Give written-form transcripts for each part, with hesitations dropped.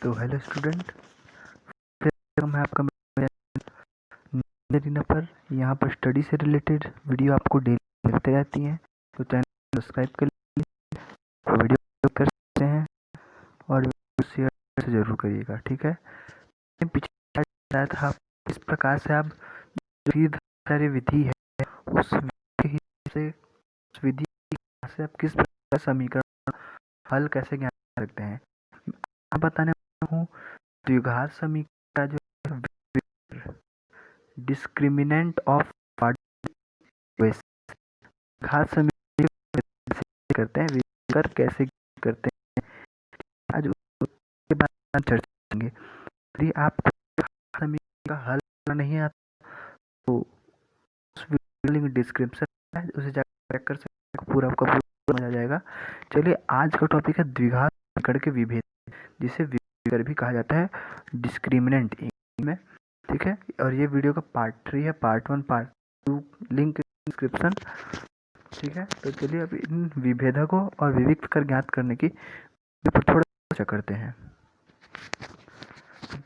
तो hello student, मैं आपका नीना पर यहाँ पर स्टडी से रिलेटेड वीडियो आपको डेली मिलते रहती हैं। तो चैनल सब्सक्राइब कर लीजिए, वीडियो कर सकते हैं और शेयर से ज़रूर करिएगा, ठीक है। पिछले बताया था इस प्रकार से आप जो सारी विधि है उस विधि से उस विधि से आप किस प्रकार समीकरण हल कैसे ज्ञात कर सकते हैं। मैं बताने वाला हूँ द्विघात समीकरण का जो डिस्क्रिमिनेंट ऑफ घात समीकरण करते हैं, विकर कैसे करते हैं, आज उसके बारे में चर्चा करेंगे। यदि आपको समीकरण का हल नहीं आता तो उस वीडियो लिंक डिस्क्रिप्शन है, उसे जाकर चेक कर सकते हैं, पूरा आपका पूरा समझ आ जाएगा। चलिए, आज का टॉपिक है द्विघात समीकरण के विभेद, जिसे विकर भी कहा जाता है, डिस्क्रिमिनेंट में, ठीक है। और ये वीडियो का पार्ट 3 है, पार्ट 1 पार्ट 2 लिंक डिस्क्रिप्शन, ठीक है। तो चलिए अब इन विभेदकों और विविक्त कर ज्ञात करने की पर थोड़ा चर्चा करते हैं।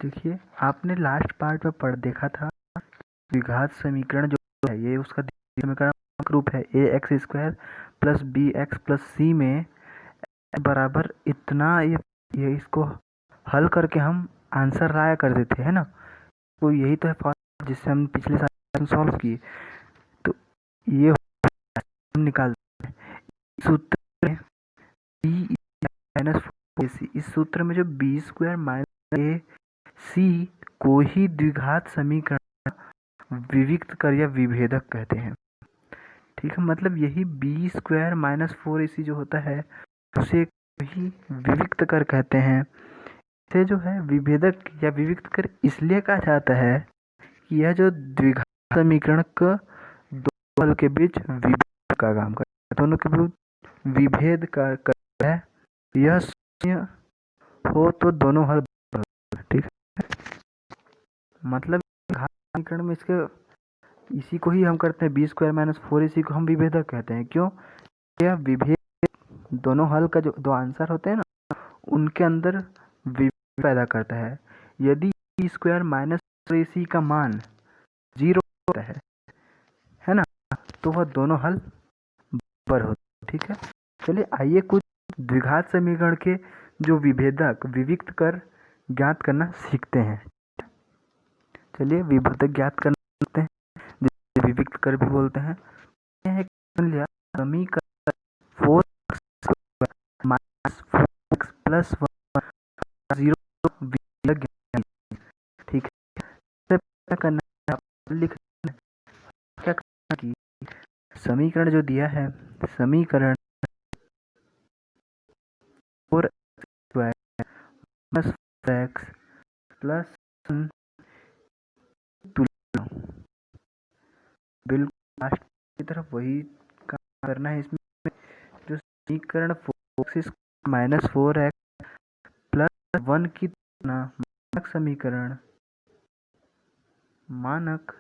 देखिए, आपने लास्ट पार्ट में पढ़ देखा था द्विघात समीकरण जो है ये उसका समीकरण रूप है ax² plus bx plus c में बराबर इतना, ये इसको हल करके हम आंसर लाया करते थे, है ना। तो यही तो है फॉर्मूला जिससे हम पिछले साल सॉल्व किए। तो ये हम निकालते हैं सूत्र में b माइनस ac, इस सूत्र में जो b² माइनस ए सी को ही द्विघात समीकरण विविक्त कर या विभेदक कहते हैं, ठीक है। मतलब यही b² माइनस 4ac जो होता है उसे ही विविक्त कर कहते हैं। इसे जो है विभेदक या विविक्त कर इसलिए कहा जाता है कि यह जो द्विघात समीकरण का दो हल के बीच विभेद का काम करता है, दोनों के बीच विभेद का करता है। यह शून्य हो तो दोनों हल, ठीक है। मतलब घात समीकरण में इसके इसी को ही हम करते हैं, b² माइनस 4ac को हम विभेदक कहते हैं। क्यों? यह विभेद दोनों हल का जो दो आंसर होते हैं ना उनके अंदर विभेद पैदा करता है। यदि b² माइनस 4ac का मान 0 होता है ना, तो वह दोनों हल बराबर होते हैं, ठीक है। चलिए आइए कुछ द्विघात समीकरण के जो विभेदक विविक्त कर ज्ञात करना सीखते हैं। चलिए विभेदक ज्ञात करते हैं, जिसे विविक्त कर भी बोलते हैं। लिया समीकरण 4x माइनस 4x प्लस 1 0 विभेदक, ठीक है। क्या करना है, लिखना क्या करना कि समीकरण जो दिया है, समीकरण 4x माइनस 4x प्लस 1 तुलना, बिल्कुल लास्ट की तरफ वही काम करना है। इसमें जो समीकरण 4x माइनस 4x प्लस 1 की तुलना मानक समीकरण मानक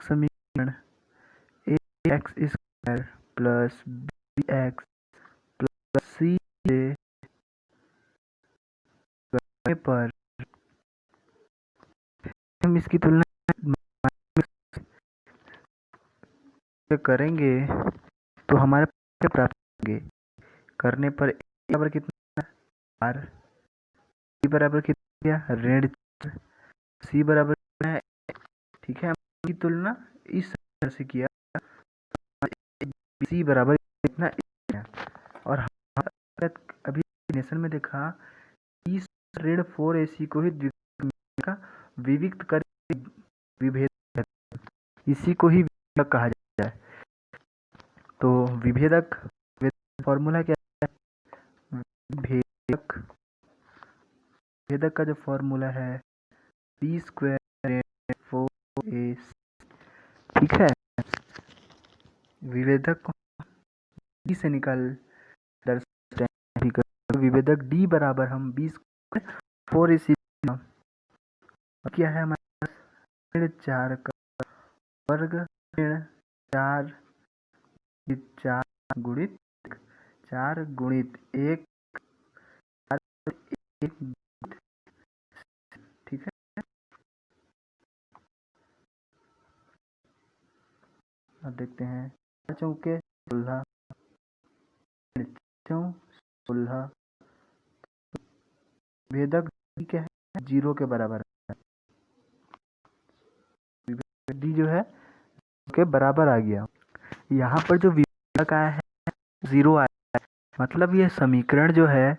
समीकरण ax² plus bx plus c पर हम इसकी तुलना करेंगे तो हमारे प्राप्त होंगे। करने पर बराबर कितना, r, c बराबर कितना, ऋण c बराबर कितना है, ठीक है। हम की तुलना इस तरह से किया, c बराबर कितना और अभी डेफिनेशन में देखा इस ऋण 4ac को ही द्विघात का विविक्त कर विभेद, इसी को ही विभेदक कहा जाता है। तो विभेदक फॉर्मूला क्या है, विभेदक का जो फॉर्मूला है b² 4ac, ठीक है। विभेदक को d से निकाल दर्शाते हैं, विभेदक d बराबर हम b² 4ac क्या है हमारे 4 का वर्ग 4 गुणित 4 गुणित 1, ठीक है। अब देखते हैं, 4 चौके 16, 16, विभेदक क्या है, 0 के बराबर है, डी जो है के बराबर आ गया। यहाँ पर जो विभेदक आया है 0 आया है, मतलब ये समीकरण जो है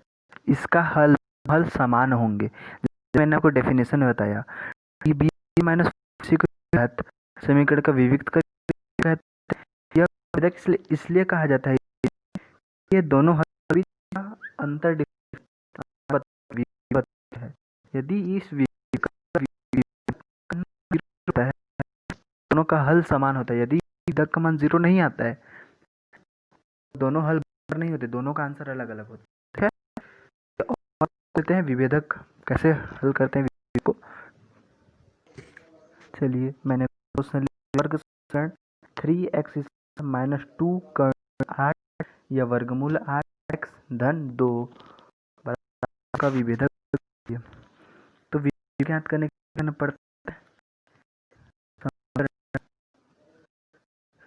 इसका हल समान होंगे। मैंने आपको डेफिनेशन में बताया कि बी माइनस समीकरण का विविक्त कर यह इसलिए कहा जाता है ये दोनों हल अंतर है। यदि इस दोनों का हल समान होता है, यदि विभेदक का मान 0 नहीं आता है, दोनों हल बराबर नहीं होते, दोनों का आंसर अलग अलग होता है। और कहते हैं विभेदक कैसे हल करते हैं विभेदक को। चलिए मैंने वर्ग समीकरण 3x माइनस 2 कर्ण 8 या वर्गमूल 8x धन 2 का विभेदक, तो विभेदक ज्ञात करने पड़ता है।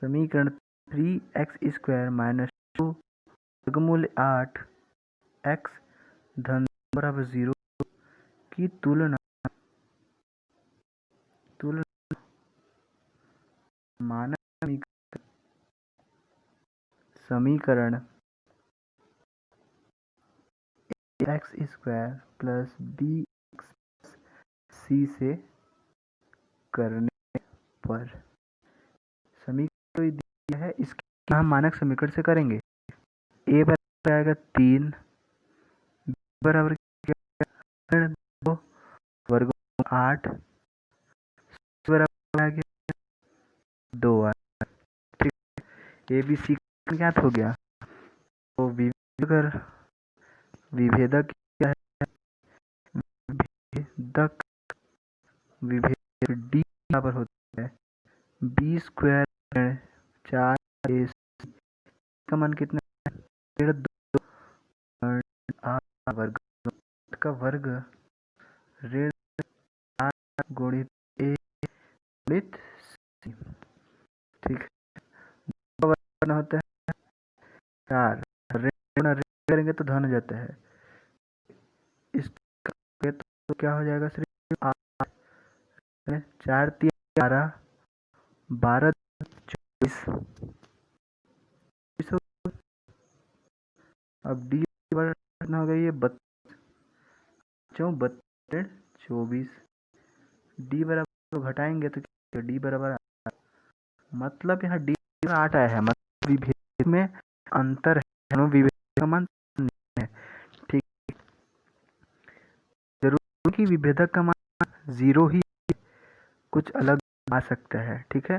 समीकरण 3x² माइनस 2 वर्गमूल 8 x धन बराबर 0 की तुलना मानक समीकरण x² प्लस bc से करने पर, समीकरण दिया है इसके हम मानक समीकरण से करेंगे। a बराबर आएगा 3, b बराबर 2 वर्गमूल 8, c बराबर आ गया 2। ठीक, ए बी सी ज्ञात हो गया। तो विभेदक क्या है, विभेदक डी बराबर होता है बी स्क्वायर 4 का मान कितना है, 2 वर्ग का वर्ग ऋण 8 गुणित ए गुणित सी। ठीक है, होता है 4, ऋण करेंगे तो धन हो जाता है, इस तो क्या हो जाएगा सिर्फ 8, 4 3 11 12 24। अब डी कितना हो गया, ये 24, डी बराबर घटाएंगे तो डी बराबर, मतलब यहाँ डी 8 आया है, मतलब विभेदक में अंतर है, विभेदक का मान है। ठीक, जरूर कि विभेदक का मान 0 ही, कुछ अलग आ सकता है। ठीक है,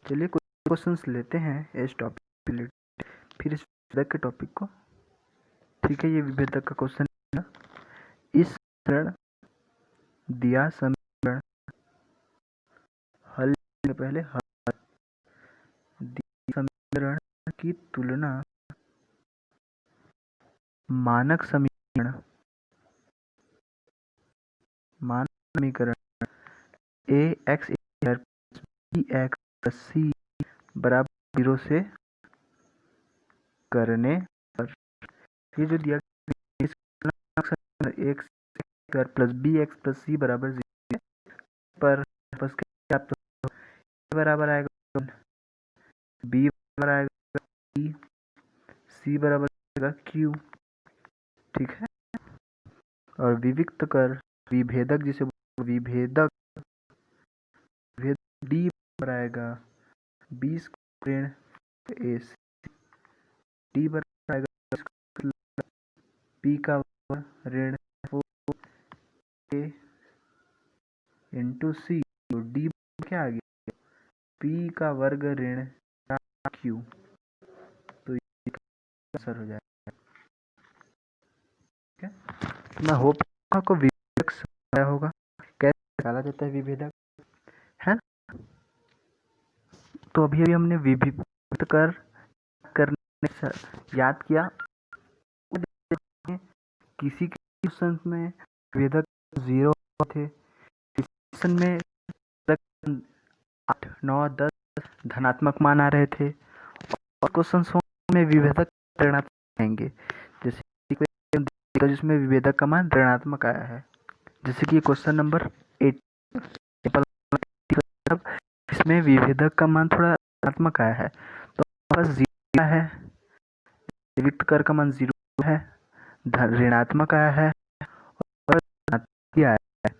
चलिए कुछ क्वेश्चंस लेते हैं इस टॉपिक, फिर इस विभेदक के टॉपिक को। ठीक है, ये विभेदक का क्वेश्चन है। इस समीकरण दिया समीकरण हल के पहले समीकरण की तुलना मानक समीकरण a x b x c बराबर 0 से करने पर, ये जो दिया x plus b x plus c बराबर 0 पर बराबर आएगा बी बराबर आएगा सी बराबर आएगा क्यू। ठीक है, और विविक्त कर विभेदक जिसे विभेदक डी बराबर आएगा 20 ऋण ए डी बराबर आएगा पी का ऋण 4 इंटू सी, तो डी क्या आ गया पी का वर्ग ऋण क्यू, तो ये आंसर हो जाएगा। ठीक है, मैं होप आपको विभेदक समझाया होगा, कैसे निकाला जाता है विभेदक, है ना। तो अभी हमने विभक्त कर करने याद किया किसी क्वेश्चन में विभेदक 0 थे, क्वेश्चन में 8, 9, 10 धनात्मक मान आ रहे थे, और क्वेश्चन में विभेदक ऋणात्मक आएंगे। जैसे जिसमें विभेदक का मान ऋणात्मक आया है, जैसे कि क्वेश्चन नंबर 8, इसमें विभेदक का मान थोड़ा ऋणात्मक आया है, तो बस 0 है, विविक्त कर का मान 0 है, ऋणात्मक आया है और आया है।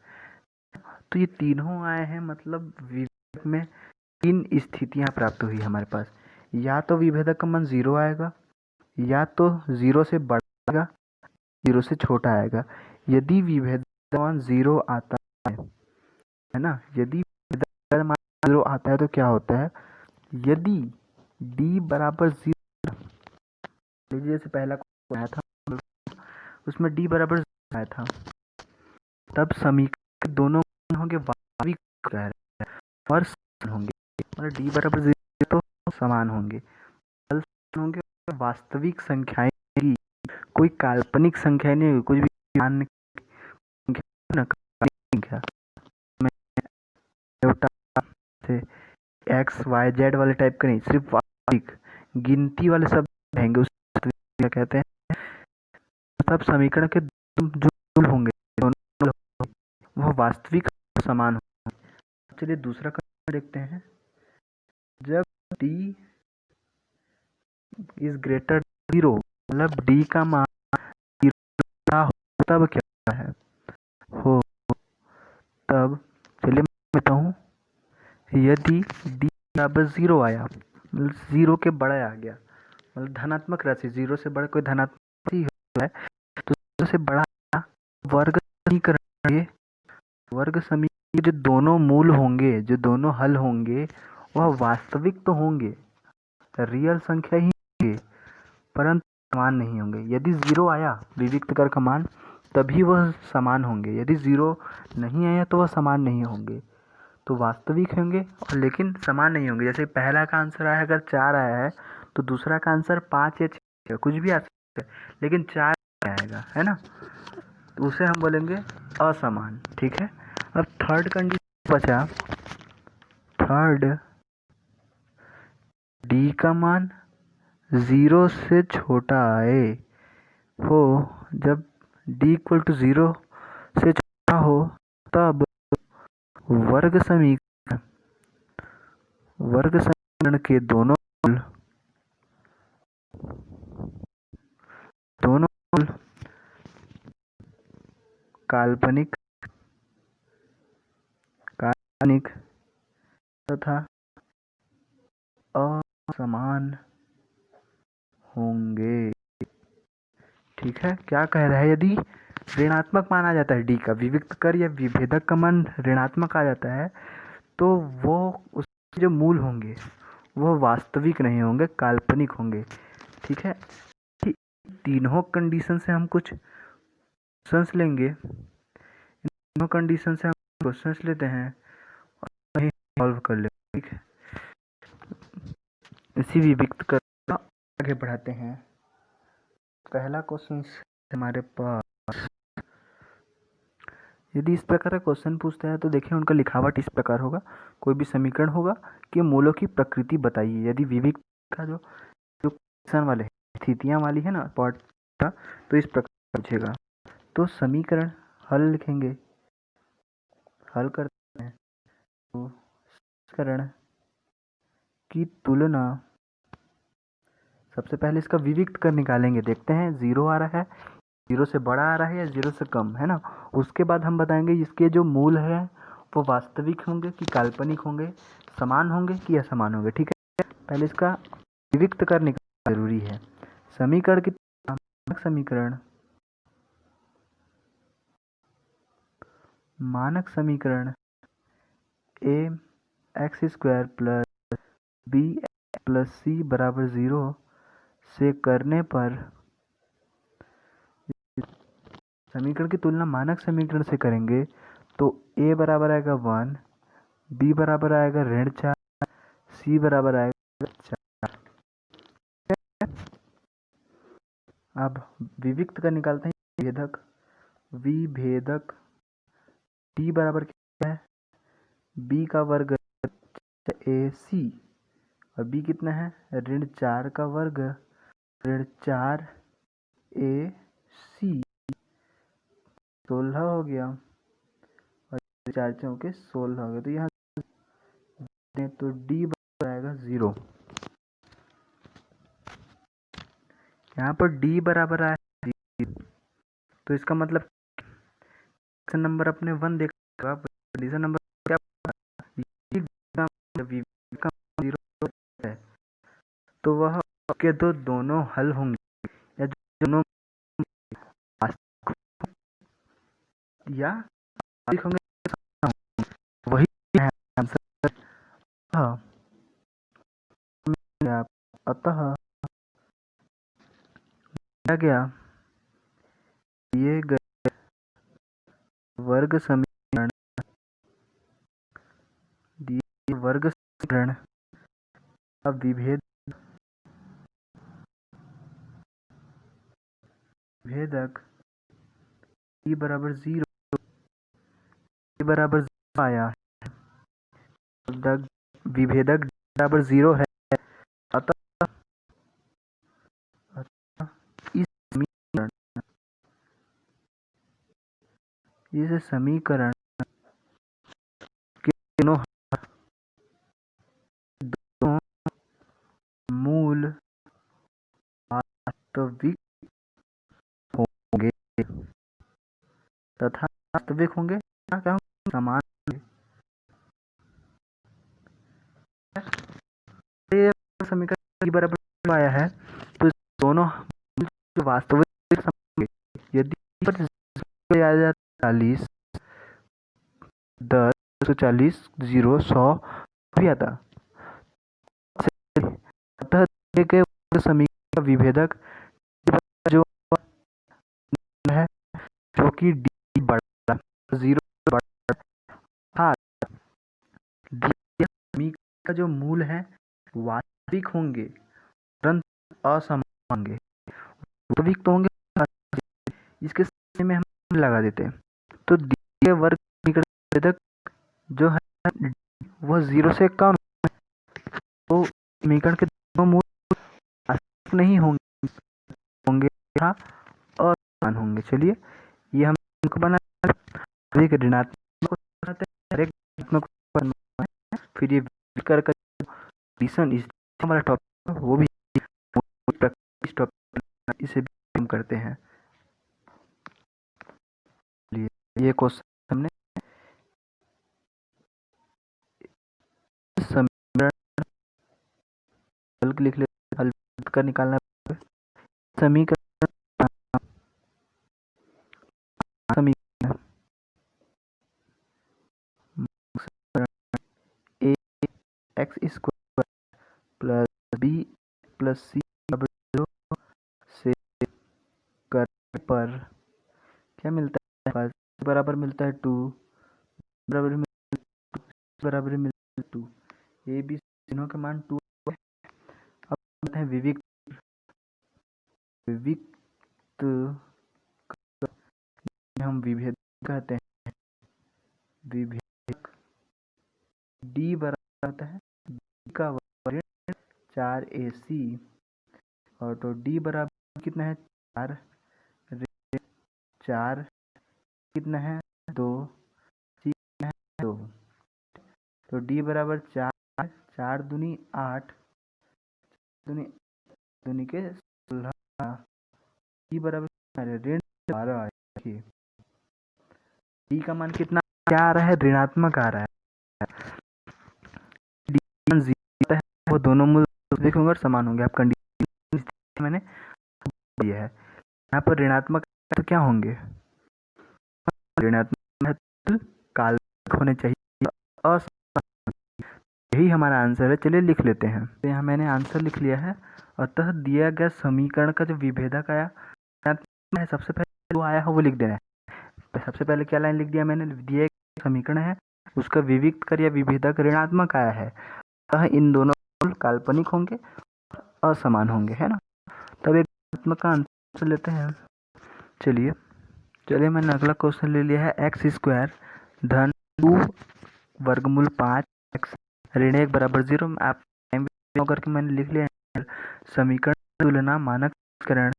तो ये तीनों आए हैं, मतलब विभेदक में 3 स्थितियां प्राप्त हुई हमारे पास। या तो विभेदक का मान 0 आएगा, या तो 0 से बड़ा आएगा, 0 से छोटा आएगा। यदि विभेदक का मान 0 आता है ना, यदि विभेदक का मान 0 आता है तो क्या होता है, यदि d बराबर 0, जैसे पहला आया था उसमें d बराबर 0 आया था, तब समीकरण के दोनों होंगे वास्तविक और समान होंगे, मतलब d बराबर 0 तो समान होंगे, होंगे वास्तविक संख्याएं की, कोई काल्पनिक संख्या नहीं होगी, कुछ भी मान संख्या से एक्स वाई जेड वाले टाइप का नहीं, सिर्फ वास्तविक गिनती वाले सब रहेंगे, उस क्या कहते हैं, सब समीकरण के जो होंगे दोनों वह वास्तविक समान होंगे। चलिए दूसरा क्वेश्चन देखते हैं। जब d इज ग्रेटर 0, मतलब d का मान 0 हो, तब क्या है हो, तब चलिए मैं बताता हूँ, यदि d बराबर 0 आया, मतलब 0 के बड़ा आ गया, मतलब धनात्मक राशि, 0 से बड़ा कोई धनात्मक ही है, तो 0 से बड़ा वर्ग समीकरण, वर्ग समीकरण जो दोनों मूल होंगे, जो दोनों हल होंगे, वह वास्तविक तो होंगे, रियल संख्या ही होंगे, परंतु समान नहीं होंगे। यदि 0 आया विविक्त कर का मान, तभी वह समान होंगे, यदि 0 नहीं आया तो वह समान नहीं होंगे, तो वास्तविक होंगे और लेकिन समान नहीं होंगे। जैसे पहला का आंसर आया अगर 4 आया है, तो दूसरा का आंसर 5 या 6 कुछ भी आ सकता है, लेकिन 4 आएगा, है ना, तो उसे हम बोलेंगे असमान। ठीक है, अब थर्ड कंडीशन बचा, थर्ड d का मान 0 से छोटा आए हो, जब d इक्वल टू 0 से छोटा हो, तब वर्ग समीकरण के दोनों मूल काल्पनिक तथा असमान होंगे। ठीक है, क्या कह रहा है, यदि ऋणात्मक मान आ जाता है d का, विविक्त कर या विभेदक का मान ऋणात्मक आ जाता है, तो वो उसके जो मूल होंगे वो वास्तविक नहीं होंगे, काल्पनिक होंगे। ठीक है, तीनों कंडीशन से हम कुछ क्वेश्चंस लेंगे, तीनों कंडीशन से हम क्वेश्चंस लेते हैं और सॉल्व कर लेंगे। ठीक है, इसी विविक्त कर आगे बढ़ाते हैं। पहला क्वेश्चन हमारे पास, यदि इस प्रकार का क्वेश्चन पूछता है तो देखिए उनका लिखावट इस प्रकार होगा, कोई भी समीकरण होगा कि मूलों की प्रकृति बताइए। यदि विविक्त का जो क्वेश्चन वाले स्थितियां वाली है ना पार्ट, तो इस प्रकार पूछेगा, तो समीकरण हल लिखेंगे, हल करते हैं, तो समीकरण की तुलना, सबसे पहले इसका विविक्त कर निकालेंगे, देखते हैं 0 आ रहा है, 0 से बड़ा आ रहा है या 0 से कम, है ना। उसके बाद हम बताएंगे इसके जो मूल है वो वास्तविक होंगे कि काल्पनिक होंगे, समान होंगे कि असमान होंगे। ठीक है, पहले इसका विविक्त कर निकालना जरूरी है। समीकरण की मानक समीकरण a x square plus b plus c बराबर 0 से करने पर, समीकरण की तुलना मानक समीकरण से करेंगे तो a बराबर आएगा 1, b बराबर आएगा ऋण 4, c बराबर आएगा 4। अब विविक्त का निकालते हैं, विभेदक विभेदक डी बराबर क्या है, बी का वर्ग ए सी, और बी कितना है ऋण 4 का वर्ग ऋण 4 ए सी, 16 हो गया, और 4 चौके 16 हो गया। तो यहाँ तो डी बराबर आएगा 0। यहाँ पर डी बराबर आया 0, तो इसका मतलब कंडीशन नंबर अपने 1 देखा, कंडीशन नंबर क्या का 0 है, तो वह के दोनों हल होंगे या दोनों या होंगे, वही है आंसर। अतः क्या ये वर्ग समीकरण दिए वर्ग समीकरण अब विभेदक e बराबर 0 बराबर 0 आया, विभेदक बराबर 0 है। अतः इस समीकरण के दोनों मूल वास्तविक होंगे तथा वास्तविक होंगे समान समीकरण बराबर आया है, तो दोनों वास्तविक यदि 40 10 140 0 100 भी आता, अतः समीकरण का विभेदक जो है जो कि डी बड़ा 0 बड़ा समीकरण का जो मूल है वास्तविक होंगे परंतु असमान होंगे, वास्तविक तो होंगे, इसके सामने में हम लगा देते हैं, तो दिए वर्ग समीकरण जो है वह 0 से कम है, तो समीकरण के दोनों मूल वास्तविक नहीं होंगे असमान होंगे। चलिए ये हम बना एक ऋणात्मक फिर ये कर वाला टॉपिक वो भी इस टॉपिक इसे भी हम करते हैं। ये क्वेश्चन हमने समीकरण लिख ले हल कर निकालना समीकरण a x square plus b plus c से करने पर क्या मिलता है, बराबर मिलता है 2 बराबर मिलता है 2, ए बी तीनों के मान 2। अब है विविक्त हम विभेद कहते हैं, विभेदक डी बराबर होता है डी का वर्ग 4ac, और तो डी बराबर कितना है 4 कितना है 2 सी कितना है 2, तो डी बराबर 4 दूनी 8 दूनी के 16, डी बराबर ऋण 12 देखिए डी का मान कितना क्या आ रहा है ऋणात्मक आ रहा है, डी है वो दोनों मूल होंगे और समान होंगे। आप कंडीशन मैंने दिया है यहाँ पर ऋणात्मक तो क्या होंगे ऋणात्मक काल्पनिक होने चाहिए, यही हमारा आंसर है। चलिए लिख लेते हैं, तो यहाँ मैंने आंसर लिख लिया है। अतः दिया गया समीकरण का जो विभेदक आया सबसे पहले जो आया है वो लिख देना है। सबसे पहले क्या लाइन लिख दिया मैंने, दिया समीकरण है उसका विविक्त कर या विभेदक ऋणात्मक आया है, अतः इन दोनों काल्पनिक होंगे असमान होंगे, है ना। तब एक ऋणात्मक का आंसर लेते हैं। चलिए चलिए मैंने अगला क्वेश्चन ले लिया है एक्स स्क्वायर धन 2 वर्गमूल 5 एक्स ऋण 1 बराबर 0। आप करके मैंने लिख लिया है समीकरण तुलना मानक समीकरण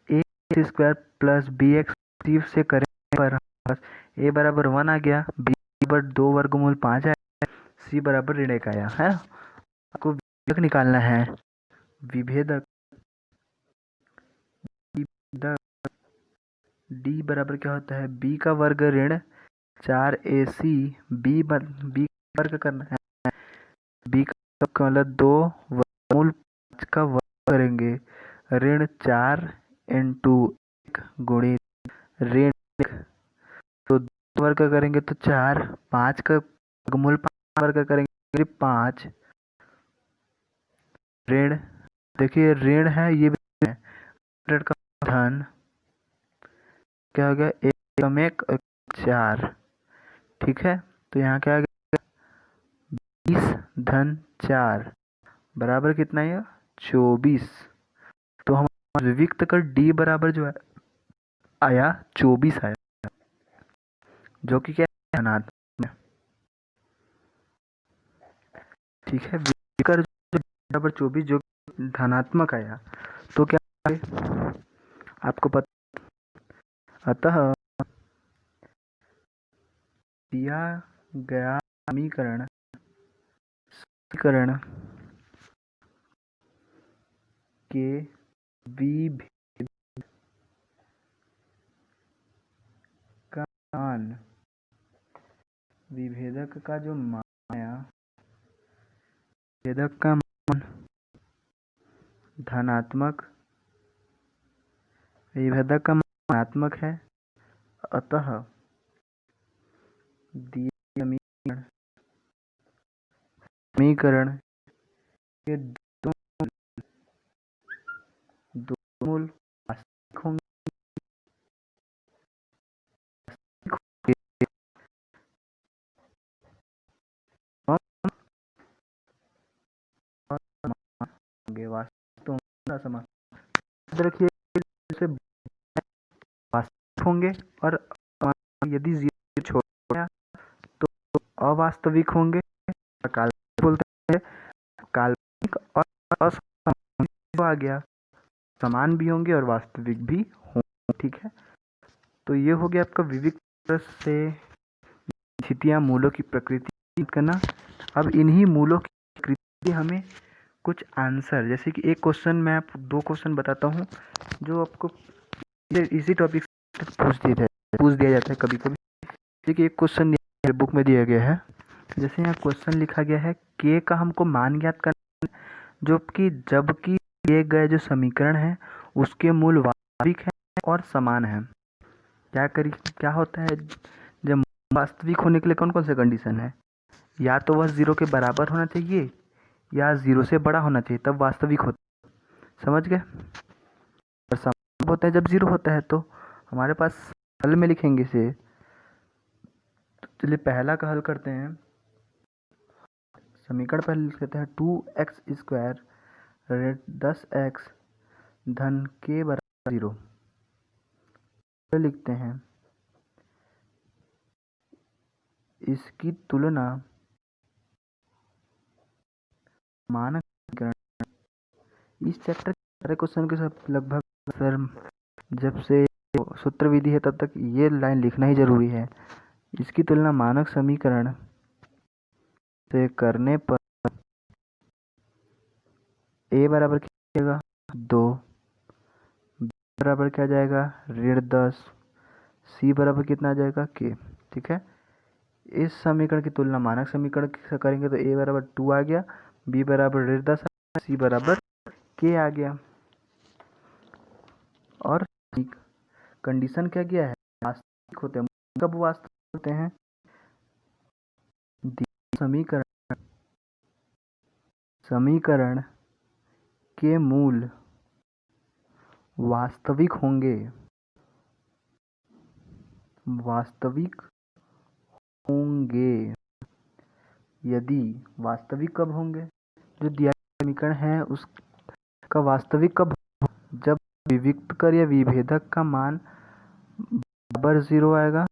ए स्क्वायर प्लस बी एक्स से करें पर ए बराबर 1 आ गया, बी बराबर 2 वर्गमूल 5 आया, सी बराबर ऋण 1 आया है। आपको विभेदक निकालना है। विभेदक डी बराबर क्या होता है, बी का वर्ग ऋण 4ac बी वर्ग करना है, बी का मतलब 2 वर्गमूल 5 का वर्ग करेंगे, ऋण 4 इंटू 1 गुणित ऋण 1, तो 2 वर्ग करेंगे तो 4, 5 का वर्गमूल 5 वर्ग करेंगे 5, ऋण देखिए ऋण है ये भी है, ऋण का धन क्या हो गया 1 कम 1 4, ठीक है। तो यहाँ क्या आ गया 20 धन 4 बराबर कितना है 24। तो हम विविक्त कर डी बराबर जो है आया 24 आया, जो कि क्या है धनात्मक है, ठीक है। विविक्त कर बराबर 24 जो धनात्मक आया, तो क्या आपको पता, अतः दिया गया समीकरण के विभेद का मान, विभेदक का जो मान आया, विभेदक का मान धनात्मक, विभेदक का मान धनात्मक है, अतः दिए समीकरण के दो मूल वास्तविक होंगे, वास्तविक रखिए जैसे वास्तविक होंगे, और यदि 0 छोड़ गया तो अवास्तविक होंगे, काल्पनिक बोलते हैं, काल्पनिक और असामान्य आ गया, समान भी होंगे और वास्तविक भी होंगे, ठीक है। तो ये हो गया आपका विविक्त से स्थितियां मूलों की प्रकृति करना। अब इन्हीं मूलों की प्रकृति हमें कुछ आंसर, जैसे कि एक क्वेश्चन मैं आप 2 क्वेश्चन बताता हूँ जो आपको इसी टॉपिक से पूछ दिया जाता है कभी कभी। देखिए एक क्वेश्चन बुक में दिया गया है, जैसे यहाँ क्वेश्चन लिखा गया है के का हमको मान ज्ञात करना, जबकि दिए गए जो समीकरण है उसके मूल वास्तविक है और समान है। क्या होता है, जब वास्तविक होने के लिए कौन कौन से कंडीशन है, या तो वह 0 के बराबर होना चाहिए या 0 से बड़ा होना चाहिए, तब वास्तविक होता है, समझ गए। और समान होता है जब 0 होता है, तो हमारे पास हल में लिखेंगे इसे। तो चलिए पहला का हल करते हैं। समीकरण पहले लिख लेते हैं 2x स्क्वायर 10x धन के बराबर 0, लिखते हैं इसकी तुलना मानक समीकरण। इस चैप्टर के सारे क्वेश्चन के साथ लगभग सर जब से सूत्र विधि है तब तक ये लाइन लिखना ही जरूरी है। इसकी तुलना मानक समीकरण से करने पर a बराबर क्या जाएगा 2, b बराबर क्या जाएगा ऋण 10, c बराबर कितना आ जाएगा k, ठीक है। इस समीकरण की तुलना मानक समीकरण से करेंगे तो a बराबर 2 आ गया, b बराबर ऋण 10 आ गया, c बराबर k आ गया। और कंडीशन क्या किया है, वास्तविक होते हैं, कब वास्तविक होते हैं, समीकरण के मूल वास्तविक होंगे, यदि वास्तविक कब होंगे, जो दिया समीकरण है उसका वास्तविक कब, जब विविक्त कर या विभेदक का मान बराबर 0 आएगा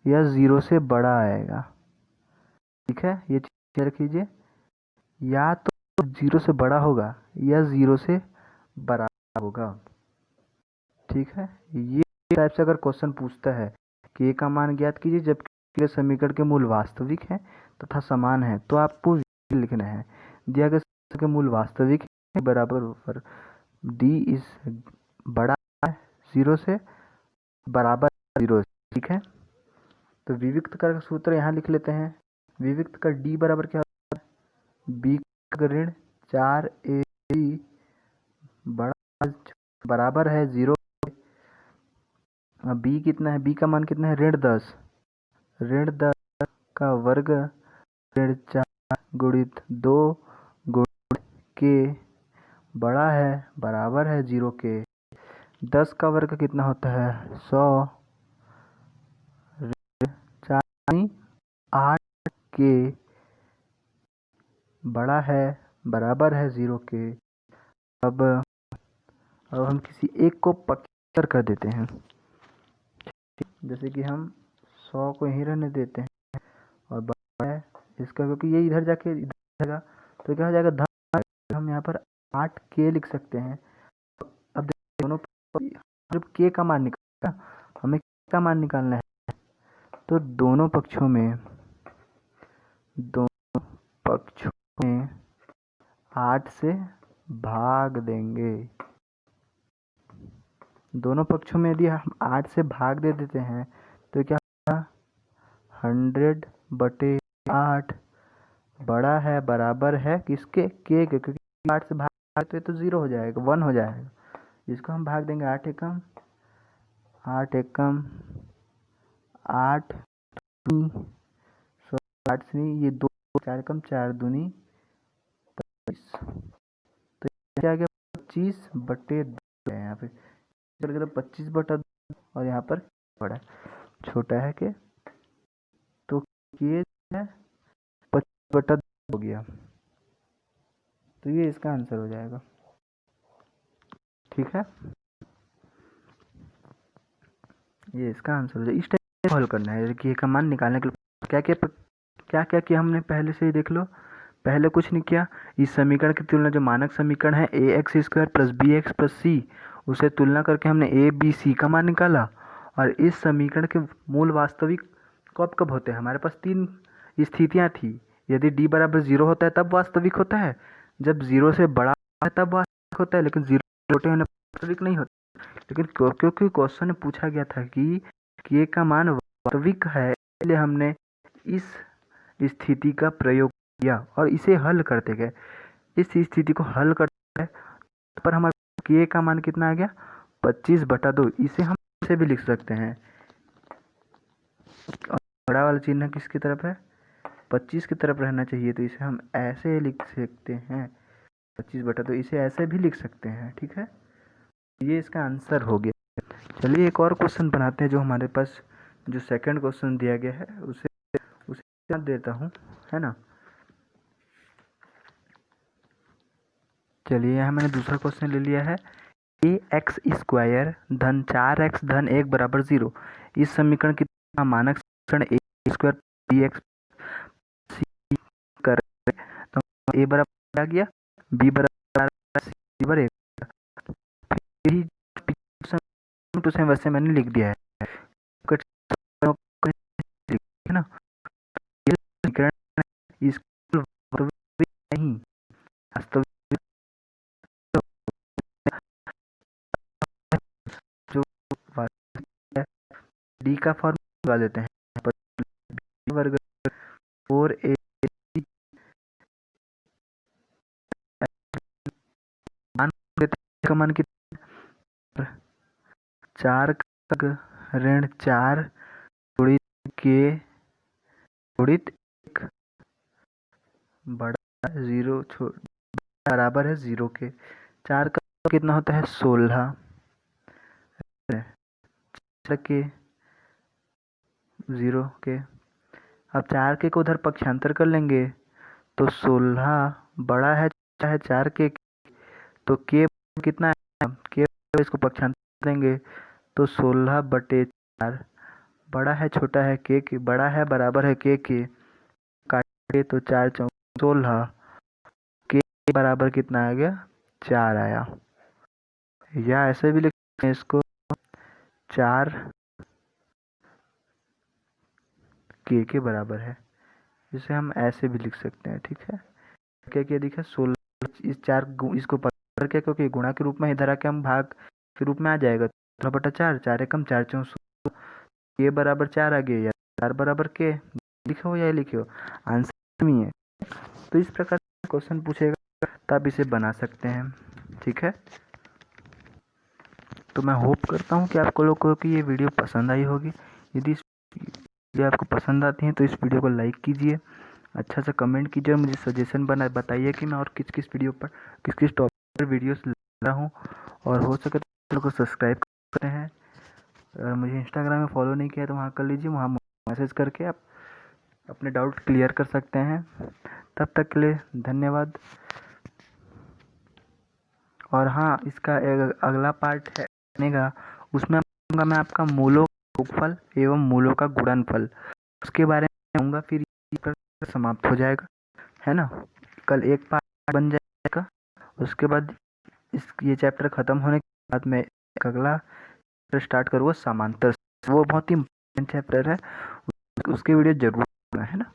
या 0 से बड़ा आएगा। ठीक है, ये चीज रख लीजिए, या तो 0 से बड़ा होगा या 0 से बराबर होगा। ठीक है, ये टाइप से अगर क्वेश्चन पूछता है कि ए का मान ज्ञात कीजिए जबकि समीकरण के मूल वास्तविक है तथा समान है, तो आपको लिखना है दिया गया समीकरण के मूल वास्तविक है बराबर ऊपर डी इज बड़ा है 0 से, बराबर 0 से। ठीक है, तो विविक्त का सूत्र यहाँ लिख लेते हैं। विविक्त का डी बराबर क्या होता है, बी का ऋण 4 ए बड़ा बराबर है 0। बी कितना है, बी का मान कितना है, ऋण 10 का वर्ग ऋण 4 गुणित 2 गुणित के बड़ा है बराबर है 0 के। 10 का वर्ग कितना होता है 100, 4 8 के बड़ा है बराबर है 0 के। अब हम किसी एक को पक्कर कर देते हैं, जैसे कि हम 100 को यहीं रहने देते हैं और बड़ा है इसका, क्योंकि ये इधर जाके इधर जाएगा तो क्या हो जाएगा धन, हम यहाँ पर 8 के लिख सकते हैं। अब दोनों के का मान निकालना, हमें के का मान निकालना है, तो दोनों पक्षों में 8 से भाग देंगे। दोनों पक्षों में यदि हम 8 से भाग दे देते हैं तो क्या होगा 100/8 बड़ा है बराबर है किसके, के, क्योंकि 8 से भाग तो 0 हो जाएगा, 1 हो जाएगा। इसको हम भाग देंगे 8 एकम 8 ये 2 4 एकम 4 दूनी 25, तो क्या आ गया 25/2 है यहाँ पे, चल गया 25/2 और यहाँ पर बड़ा छोटा है के, तो ये है 25/2 हो गया, तो ये इसका आंसर हो जाएगा। ठीक है, ये इसका आंसर हो जाएगा। इस टाइप हल करना है कि का मान निकालने के लिए क्या क्या किया हमने पहले से ही देख लो। पहले कुछ नहीं किया, इस समीकरण की तुलना जो मानक समीकरण है ax² + bx + c, उसे तुलना करके हमने a b c का मान निकाला। और इस समीकरण के मूल वास्तविक कब कब होते हैं, हमारे पास 3 स्थितियां थी। यदि d बराबर 0 होता है तब वास्तविक होता है, जब 0 से बड़ा है तब वास्तविक होता है, लेकिन 0 छोटे होने पर वास्तविक नहीं होता। लेकिन क्योंकि क्वेश्चन में पूछा गया था कि k का मान वास्तविक है, इसलिए हमने इस स्थिति का प्रयोग किया और इसे हल करते गए। इस स्थिति को हल करते गए पर हमारे k का मान कितना आ गया 25/2। इसे हम ऐसे भी लिख सकते हैं, और बड़ा वाला चिन्ह किसकी तरफ है, 25 की तरफ रहना चाहिए, तो इसे हम ऐसे लिख सकते हैं 25/2, इसे ऐसे भी लिख सकते हैं। ठीक है, ये इसका आंसर हो गया। चलिए एक और क्वेश्चन बनाते हैं, जो हमारे पास जो सेकंड क्वेश्चन दिया गया है उसे देता हूँ, है ना। चलिए यहाँ मैंने दूसरा क्वेश्चन ले लिया है, ax² + 4x + 1 = 0। इस समीकरण की मानक समीकरण a² bx c कर, तो a बराबर आ गया, b बराबर c बराबर 1, वैसे मैंने लिख दिया है ना। ये समीकरण नहीं वास्तविक, जो डी का फॉर्म लगा देते हैं, वर्ग 4a मान देते हैं, का मान कितना 4 ऋण 4 गुणित के गुणित 1 बड़ा 0 बराबर है 0 के। 4 का कितना होता है 16 के 0 के। अब 4 के को उधर पक्षांतर कर लेंगे तो 16 बड़ा है 4 के, तो के कितना है, के इसको पक्षांतर देंगे तो 16/4 4 बड़ा है छोटा है के बड़ा है बराबर है के काटे तो 4 चौक 16 के बराबर कितना आ गया 4 आया। या ऐसे भी लिख सकते हैं इसको 4 के बराबर है, इसे हम ऐसे भी लिख सकते हैं। ठीक है, क्या दिखा 16 इस 4 इसको पकड़ के क्योंकि गुणा के रूप में इधर आके हम भाग के रूप में आ जाएगा 16/4 4 एकम 4 चौक के बराबर 4 आ गया या 4 बराबर के लिखे हो या लिखे हो आंसर में है। तो इस प्रकार क्वेश्चन पूछेगा तो आप इसे बना सकते हैं। ठीक है, तो मैं होप करता हूँ कि आपको लोगों को ये वीडियो पसंद आई होगी। यदि इस वीडियो आपको पसंद आती है तो इस वीडियो को लाइक कीजिए, अच्छा सा कमेंट कीजिए और मुझे सजेशन बताइए कि मैं और किस किस वीडियो पर किस किस टॉपिक पर वीडियोस ला रहा हूँ। और हो सके तो चैनल को सब्सक्राइब करते हैं। अगर मुझे इंस्टाग्राम में फॉलो नहीं किया तो वहाँ कर लीजिए, वहाँ मैसेज करके आप अपने डाउट क्लियर कर सकते हैं। तब तक के लिए धन्यवाद। और हाँ, इसका एक अगला पार्ट है बनेगा, उसमें मैं आपका मूलों का योगफल एवं मूलों का गुणनफल उसके बारे में कहूँगा, फिर समाप्त हो जाएगा, है ना। कल एक पार्ट बन जाएगा, उसके बाद ये चैप्टर खत्म होने के बाद मैं अगला स्टार्ट करूँगा समांतर। वो बहुत ही इम्पोर्टेंट चैप्टर है, उसके वीडियो जरूर, है ना।